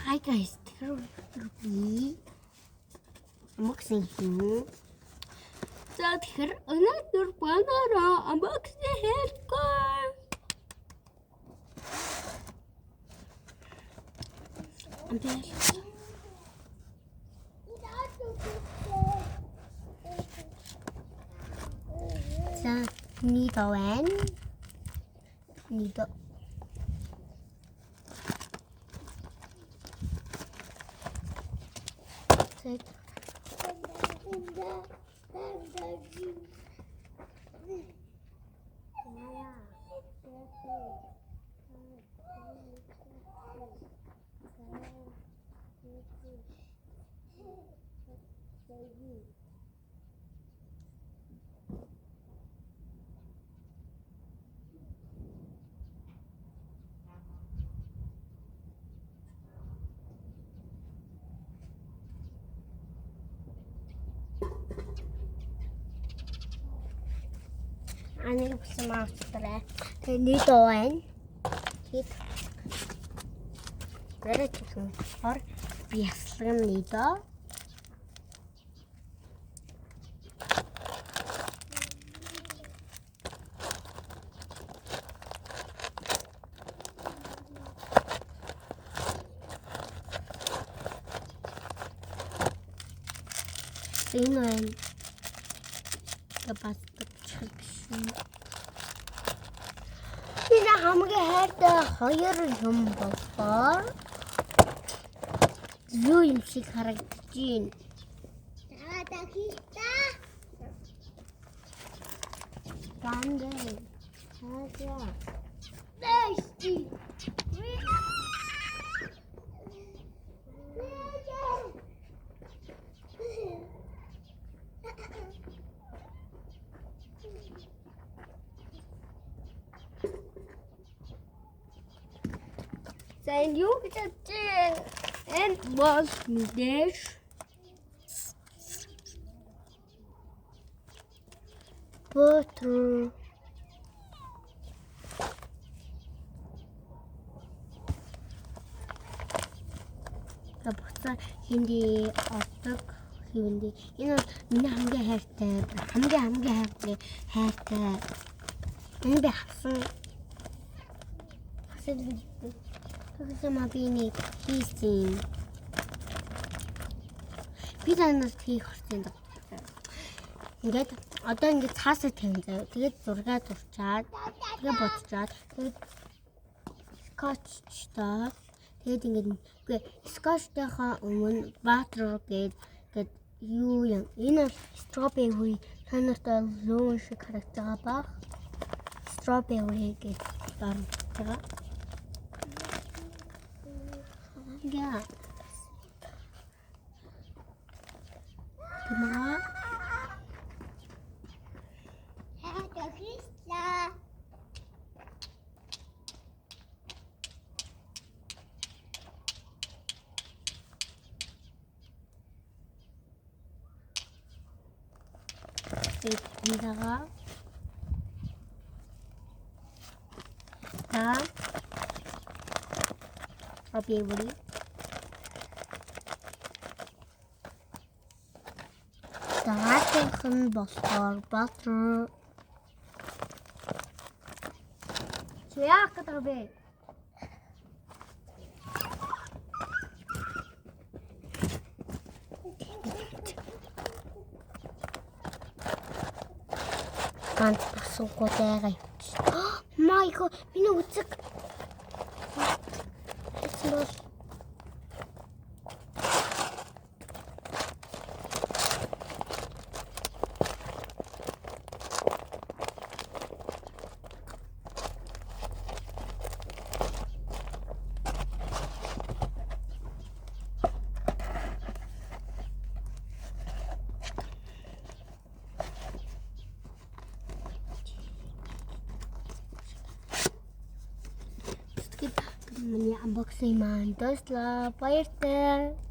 Hi guys, terus unboxing ini. Saat өнөөдөр банаараа unboxing хийлгүй. За, нидо байна. Нидо. Ani болсон маустраа. Тэгээ нийт байна. Хит. Гэрэж юм. Хор бясалган нийтөө. Синэн. Tapos Ini хамгийн хайртай хоёр юм болохоор юу юм шиг харагдаж байна. За дахиста. Гандэ. Хааja. Дэсти. Zijn jullie dat en was niet butter tapos hindi otak hindi ini mina хамгийн хайртай энэ би хасан Kasi mabini хийсэн. Би танаас хийх хэрэгтэй. Ингээд одоо ингээд цаасаа тавьсан. Тэгээд зураг дурчаад, тэгээд бодчаад, тэгээд скотчтой. Тэгээд ингээд үгүй скотчтойхоо өмнө butter гээд юу юм. Энэ strawberry танартай луун шиг харагдаж байгаа баг. Strawberry гээд дарж байгаа. Yeah. Come Strawberry. Дараагийн болохоор butter. Яах гэдэг вэ? Ганц босгоодаа. My God, миний үцэг. Миний unboxing маань дуслаа. Баяртай.